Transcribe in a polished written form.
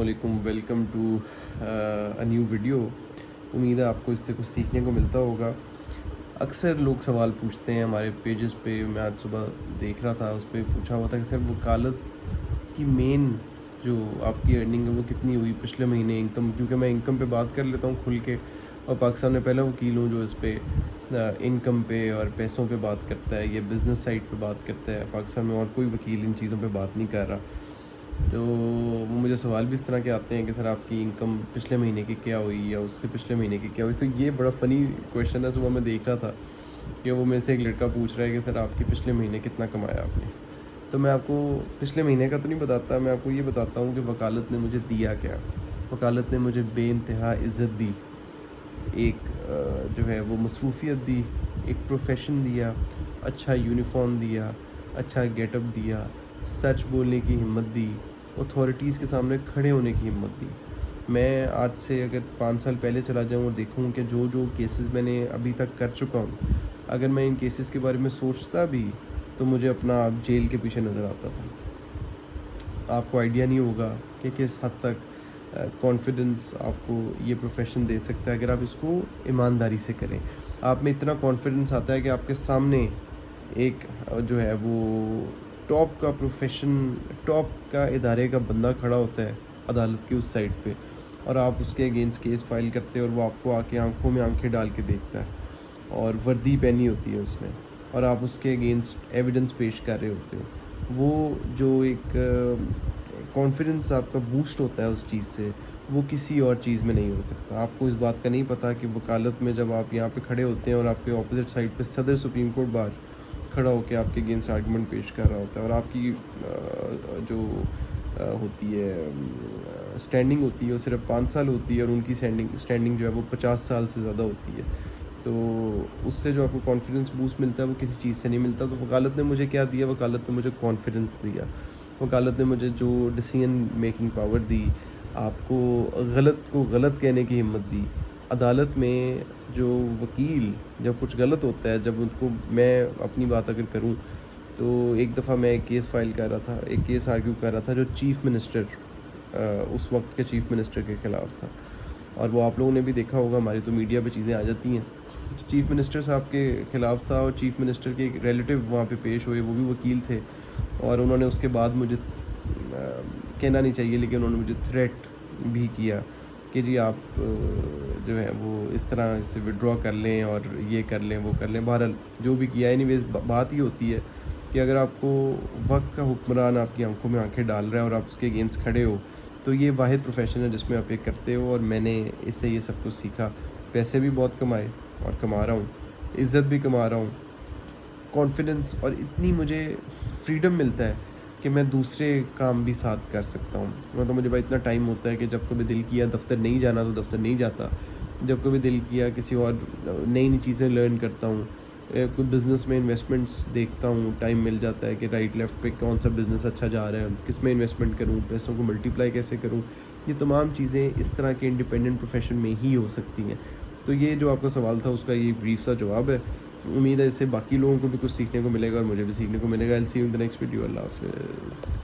वालेकुम, welcome to a new video. उम्मीद है आपको इससे कुछ सीखने को मिलता होगा। अक्सर लोग सवाल पूछते हैं हमारे पेजेस पे। मैं आज सुबह देख रहा था, उस पे पूछा हुआ था कि सर वकालत की मेन जो आपकी अर्निंग है वो कितनी हुई पिछले महीने इनकम, क्योंकि मैं इनकम पे बात कर लेता हूँ खुल के, और पाकिस्तान में पहला वकील हूँ जो इस पे इनकम पे और पैसों पे बात करता है, ये बिज़नेस साइड पे बात करता है। पाकिस्तान में और कोई वकील इन चीज़ों पे बात नहीं कर रहा। तो वो मुझे सवाल भी इस तरह के आते हैं कि सर आपकी इनकम पिछले महीने की क्या हुई या उससे पिछले महीने की क्या हुई। तो ये बड़ा फ़नी क्वेश्चन है। सुबह मैं देख रहा था कि वो मेरे से एक लड़का पूछ रहा है कि सर आपके पिछले महीने कितना कमाया आपने। तो मैं आपको पिछले महीने का तो नहीं बताता, मैं आपको ये बताता हूँ कि वकालत ने मुझे दिया क्या। वकालत ने मुझे बेइंतहा इज़्ज़त दी, एक जो है वो मसरूफ़ियत दी, एक प्रोफेशन दिया, अच्छा यूनिफॉर्म दिया, अच्छा गेटअप दिया, सच बोलने की हिम्मत दी, अथॉरिटीज़ के सामने खड़े होने की हिम्मत दी। मैं आज से अगर 5 साल पहले चला जाऊँ और देखूँ कि जो जो केसेस मैंने अभी तक कर चुका हूँ, अगर मैं इन केसेस के बारे में सोचता भी तो मुझे अपना आप जेल के पीछे नज़र आता था। आपको आइडिया नहीं होगा कि किस हद तक कॉन्फिडेंस आपको ये प्रोफेशन दे सकता है अगर आप इसको ईमानदारी से करें। आप में इतना कॉन्फिडेंस आता है कि आपके सामने एक जो है वो टॉप का प्रोफेशन, टॉप का इदारे का बंदा खड़ा होता है अदालत की उस साइड पे, और आप उसके अगेंस्ट केस फाइल करते हैं और वो आपको आके आंखों में आंखें डाल के देखता है, और वर्दी पहनी होती है उसने, और आप उसके अगेंस्ट एविडेंस पेश कर रहे होते हो। वो जो एक कॉन्फिडेंस आपका बूस्ट होता है उस चीज़ से, वो किसी और चीज़ में नहीं हो सकता। आपको इस बात का नहीं पता कि वकालत में जब आप यहाँ पे खड़े होते हैं और आपके ऑपोजिट साइड पे सदर सुप्रीम कोर्ट बार खड़ा होकर आपके अगेंस्ट आर्गूमेंट पेश कर रहा होता है, और आपकी जो होती है स्टैंडिंग होती है वो सिर्फ 5 साल होती है, और उनकी स्टैंडिंग जो है वो 50 साल से ज़्यादा होती है। तो उससे जो आपको कॉन्फिडेंस बूस्ट मिलता है वो किसी चीज़ से नहीं मिलता। तो वकालत ने मुझे क्या दिया? वकालत ने मुझे कॉन्फिडेंस दिया। वकालत ने मुझे जो डिसीजन मेकिंग पावर दी, आपको गलत को गलत कहने की हिम्मत दी। अदालत में जो वकील जब कुछ गलत होता है, जब उनको, मैं अपनी बात अगर करूं तो एक दफ़ा मैं एक केस फाइल कर रहा था, एक केस आर्ग्यू कर रहा था जो चीफ़ मिनिस्टर, उस वक्त के चीफ़ मिनिस्टर के ख़िलाफ़ था। और वो आप लोगों ने भी देखा होगा, हमारी तो मीडिया पे चीज़ें आ जाती हैं। तो चीफ़ मिनिस्टर साहब के ख़िलाफ़ था, और चीफ़ मिनिस्टर के एक रिलेटिव वहाँ पे पेश हुए, वो भी वकील थे, और उन्होंने उसके बाद मुझे कहना नहीं चाहिए लेकिन उन्होंने मुझे थ्रेट भी किया कि जी आप जो है वो इस तरह इससे विड्रॉ कर लें और ये कर लें वो कर लें। बहरहाल जो भी किया, एनीवेज़ बात ये होती है कि अगर आपको वक्त का हुक्मरान आपकी आंखों में आंखें डाल रहा है और आप उसके अगेंस्ट खड़े हो, तो ये वाहिद प्रोफेशन है जिसमें आप ये करते हो। और मैंने इससे ये सब कुछ सीखा। पैसे भी बहुत कमाए और कमा रहा हूँ, इज़्ज़त भी कमा रहा हूँ, कॉन्फिडेंस, और इतनी मुझे फ्रीडम मिलता है कि मैं दूसरे काम भी साथ कर सकता हूँ। मतलब मुझे भाई इतना टाइम होता है कि जब कभी दिल किया दफ़्तर नहीं जाना तो दफ़्तर नहीं जाता, जब कभी दिल किया किसी और नई नई चीज़ें लर्न करता हूँ, कोई बिज़नेस में इन्वेस्टमेंट्स देखता हूँ, टाइम मिल जाता है कि राइट लेफ़्ट पे कौन सा बिज़नेस अच्छा जा रहा है, किस में इन्वेस्टमेंट करूँ, पैसों को मल्टीप्लाई कैसे करूँ। ये तमाम चीज़ें इस तरह के इंडिपेंडेंट प्रोफेशन में ही हो सकती हैं। तो ये जो आपका सवाल था उसका ये ब्रीफ सा जवाब है। उम्मीद है इससे बाकी लोगों को भी कुछ सीखने को मिलेगा और मुझे भी सीखने को मिलेगा। I will see you in the next video. अल्लाह हाफ़िज़।